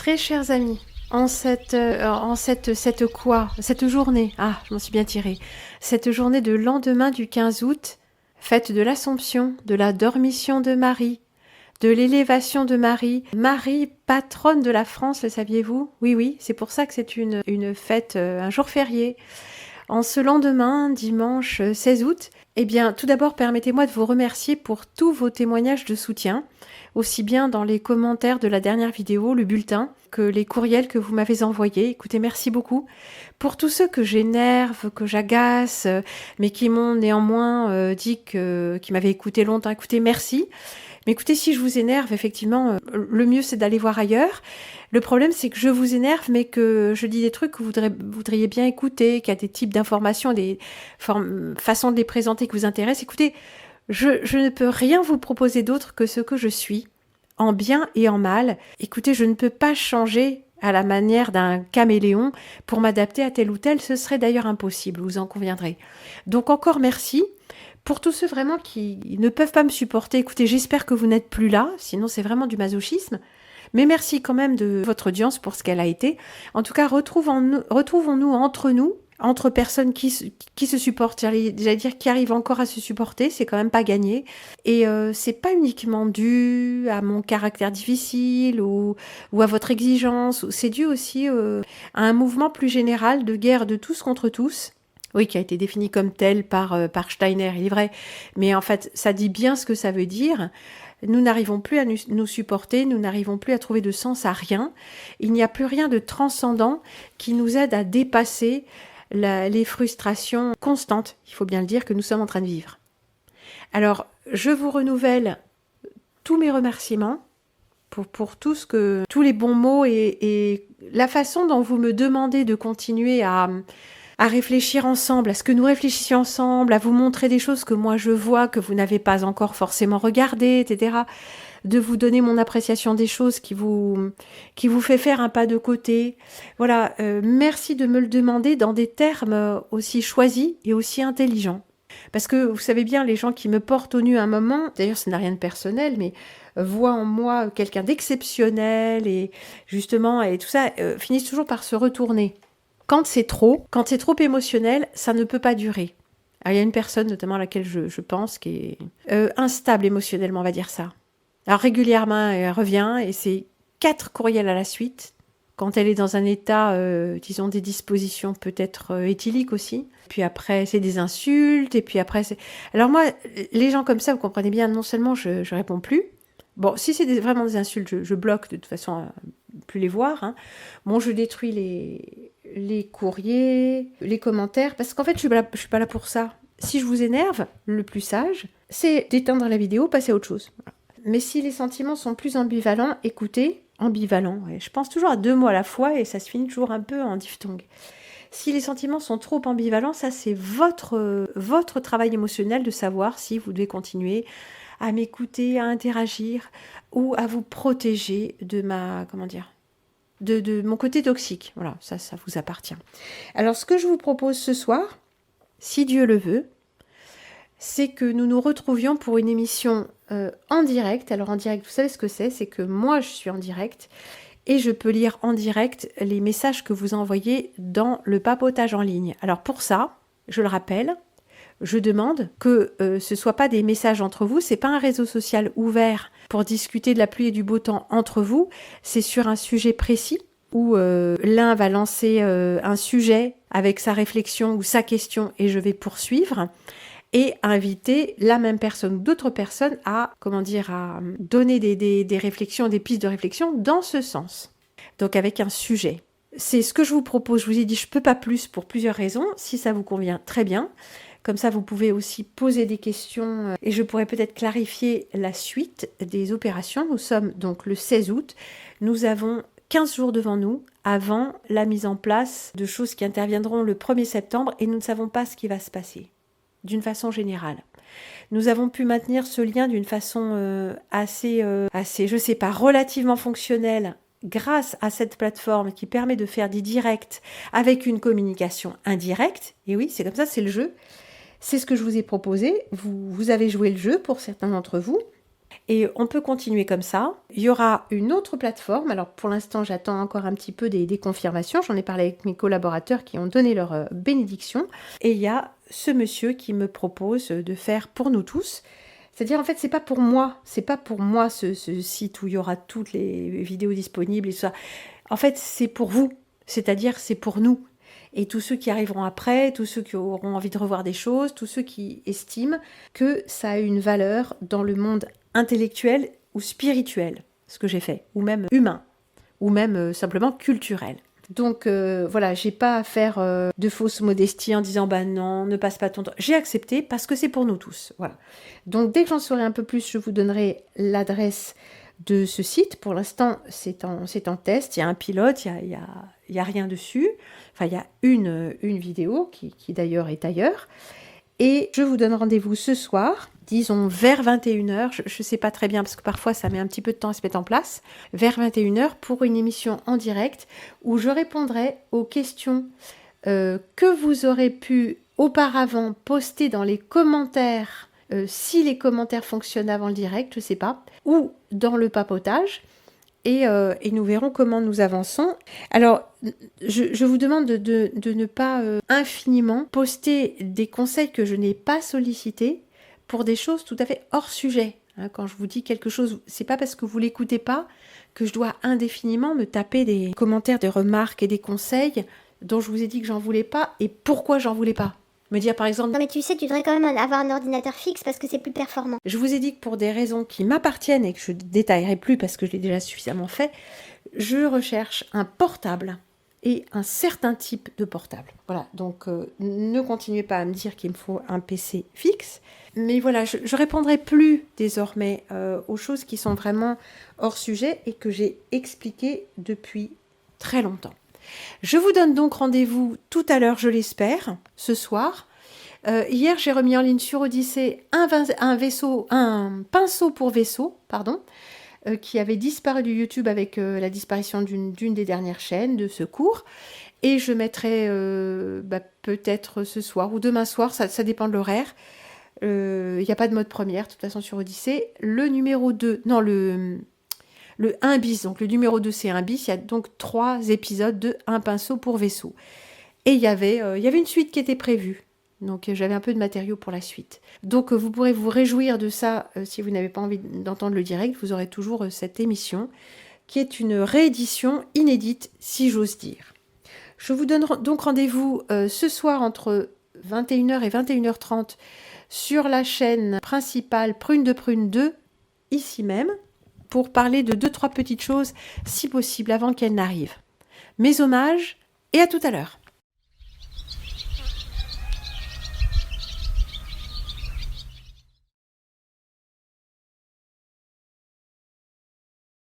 Très chers amis, cette journée, je m'en suis bien tirée, cette journée de lendemain du 15 août, fête de l'Assomption, de la Dormition de Marie, de l'élévation de Marie, Marie patronne de la France, le saviez-vous? Oui, c'est pour ça que c'est une fête, un jour férié. En ce lendemain, dimanche 16 août, tout d'abord, permettez-moi de vous remercier pour tous vos témoignages de soutien, aussi bien dans les commentaires de la dernière vidéo, le bulletin, que les courriels que vous m'avez envoyés. Écoutez, merci beaucoup. Pour tous ceux que j'énerve, que j'agace, mais qui m'ont néanmoins dit qui m'avaient écouté longtemps, écoutez, merci. Mais écoutez, si je vous énerve, effectivement, le mieux c'est d'aller voir ailleurs. Le problème, c'est que je vous énerve, mais que je dis des trucs que vous voudriez bien écouter, qu'il y a des types d'informations, des façons de les présenter qui vous intéressent. Écoutez, je ne peux rien vous proposer d'autre que ce que je suis, en bien et en mal. Écoutez, je ne peux pas changer à la manière d'un caméléon pour m'adapter à tel ou tel. Ce serait d'ailleurs impossible, vous en conviendrez. Donc encore merci. Pour tous ceux vraiment qui ne peuvent pas me supporter, écoutez, j'espère que vous n'êtes plus là, sinon c'est vraiment du masochisme. Mais merci quand même de votre audience pour ce qu'elle a été. En tout cas, retrouvons-nous entre personnes qui se supportent, j'allais dire qui arrivent encore à se supporter, c'est quand même pas gagné. Et c'est pas uniquement dû à mon caractère difficile ou à votre exigence, c'est dû aussi à un mouvement plus général de guerre de tous contre tous. Oui, qui a été défini comme tel par Steiner, il est vrai. Mais en fait, ça dit bien ce que ça veut dire. Nous n'arrivons plus à nous supporter, nous n'arrivons plus à trouver de sens à rien. Il n'y a plus rien de transcendant qui nous aide à dépasser les frustrations constantes, il faut bien le dire, que nous sommes en train de vivre. Alors, je vous renouvelle tous mes remerciements pour tous les bons mots et la façon dont vous me demandez de continuer à réfléchir ensemble, à ce que nous réfléchissions ensemble, à vous montrer des choses que moi je vois, que vous n'avez pas encore forcément regardées, etc. De vous donner mon appréciation des choses qui vous fait faire un pas de côté. Voilà, merci de me le demander dans des termes aussi choisis et aussi intelligents. Parce que vous savez bien, les gens qui me portent au nu à un moment, d'ailleurs ça n'a rien de personnel, mais voient en moi quelqu'un d'exceptionnel et justement, et tout ça, finissent toujours par se retourner. Quand c'est trop émotionnel, ça ne peut pas durer. Alors, il y a une personne, notamment à laquelle je pense, qui est instable émotionnellement, on va dire ça. Alors régulièrement, elle revient et c'est 4 courriels à la suite. Quand elle est dans un état, disons, des dispositions peut-être éthyliques aussi. Puis après, c'est des insultes. Et puis après, c'est... Alors moi, les gens comme ça, vous comprenez bien, non seulement je réponds plus. Bon, si c'est vraiment des insultes, je bloque de toute façon, plus les voir. Hein. Bon, je détruis les courriers, les commentaires, parce qu'en fait, je suis pas là pour ça. Si je vous énerve, le plus sage, c'est d'éteindre la vidéo, passer à autre chose. Mais si les sentiments sont plus ambivalents, écoutez, je pense toujours à 2 mots à la fois et ça se finit toujours un peu en diphtongue. Si les sentiments sont trop ambivalents, ça c'est votre travail émotionnel de savoir si vous devez continuer à m'écouter, à interagir ou à vous protéger de de mon côté toxique. Voilà, ça vous appartient. Alors, ce que je vous propose ce soir, si Dieu le veut, c'est que nous nous retrouvions pour une émission en direct. Alors, en direct, vous savez ce que c'est? C'est que moi, je suis en direct et je peux lire en direct les messages que vous envoyez dans le papotage en ligne. Alors, pour ça, je le rappelle, je demande que ce ne soit pas des messages entre vous, c'est pas un réseau social ouvert pour discuter de la pluie et du beau temps entre vous, c'est sur un sujet précis où l'un va lancer un sujet avec sa réflexion ou sa question et je vais poursuivre et inviter la même personne ou d'autres personnes à donner des réflexions, des pistes de réflexion dans ce sens. Donc avec un sujet. C'est ce que je vous propose, je vous ai dit je peux pas plus pour plusieurs raisons, si ça vous convient très bien. Comme ça, vous pouvez aussi poser des questions et je pourrais peut-être clarifier la suite des opérations. Nous sommes donc le 16 août. Nous avons 15 jours devant nous avant la mise en place de choses qui interviendront le 1er septembre et nous ne savons pas ce qui va se passer, d'une façon générale. Nous avons pu maintenir ce lien d'une façon assez, je sais pas, relativement fonctionnelle grâce à cette plateforme qui permet de faire des directs avec une communication indirecte. Et oui, c'est comme ça, c'est le jeu. C'est ce que je vous ai proposé. Vous avez joué le jeu pour certains d'entre vous. Et on peut continuer comme ça. Il y aura une autre plateforme. Alors pour l'instant, j'attends encore un petit peu des confirmations. J'en ai parlé avec mes collaborateurs qui ont donné leur bénédiction. Et il y a ce monsieur qui me propose de faire pour nous tous. C'est-à-dire, en fait, c'est pas pour moi ce site où il y aura toutes les vidéos disponibles et tout ça. En fait, c'est pour vous. C'est-à-dire, c'est pour nous. Et tous ceux qui arriveront après, tous ceux qui auront envie de revoir des choses, tous ceux qui estiment que ça a une valeur dans le monde intellectuel ou spirituel, ce que j'ai fait, ou même humain, ou même simplement culturel. Donc voilà, j'ai pas à faire de fausse modestie en disant bah non, ne passe pas ton temps. J'ai accepté parce que c'est pour nous tous. Voilà. Donc dès que j'en saurai un peu plus, je vous donnerai l'adresse de ce site. Pour l'instant, c'est en test. Il y a un pilote, il y a rien dessus. Enfin, il y a une vidéo qui d'ailleurs est ailleurs. Et je vous donne rendez-vous ce soir, disons vers 21h, je ne sais pas très bien parce que parfois ça met un petit peu de temps à se mettre en place, vers 21h pour une émission en direct où je répondrai aux questions que vous aurez pu auparavant poster dans les commentaires, si les commentaires fonctionnent avant le direct, je ne sais pas, ou dans le papotage. Et nous verrons comment nous avançons. Alors, je vous demande de ne pas infiniment poster des conseils que je n'ai pas sollicités pour des choses tout à fait hors sujet. Hein, quand je vous dis quelque chose, c'est pas parce que vous l'écoutez pas que je dois indéfiniment me taper des commentaires, des remarques et des conseils dont je vous ai dit que j'en voulais pas et pourquoi j'en voulais pas. Me dire par exemple... Non mais tu sais, tu devrais quand même avoir un ordinateur fixe parce que c'est plus performant. Je vous ai dit que pour des raisons qui m'appartiennent et que je ne détaillerai plus parce que je l'ai déjà suffisamment fait, je recherche un portable et un certain type de portable. Voilà, donc ne continuez pas à me dire qu'il me faut un PC fixe. Mais voilà, je répondrai plus désormais aux choses qui sont vraiment hors sujet et que j'ai expliquées depuis très longtemps. Je vous donne donc rendez-vous tout à l'heure, je l'espère, ce soir. Hier, j'ai remis en ligne sur Odyssée un pinceau pour vaisseau, qui avait disparu du YouTube avec la disparition d'une des dernières chaînes de secours. Et je mettrai peut-être ce soir ou demain soir, ça dépend de l'horaire. Il n'y a pas de mode première, de toute façon, sur Odyssée. Le numéro 2, non, le 1 bis, donc le numéro 2 c'est 1 bis, il y a donc 3 épisodes de Un pinceau pour vaisseau. Et il y avait une suite qui était prévue, donc j'avais un peu de matériau pour la suite. Donc vous pourrez vous réjouir de ça si vous n'avez pas envie d'entendre le direct, vous aurez toujours cette émission qui est une réédition inédite si j'ose dire. Je vous donne donc rendez-vous ce soir entre 21h et 21h30 sur la chaîne principale Prune de Prune 2, ici même, pour parler de 2-3 petites choses, si possible, avant qu'elles n'arrivent. Mes hommages, et à tout à l'heure.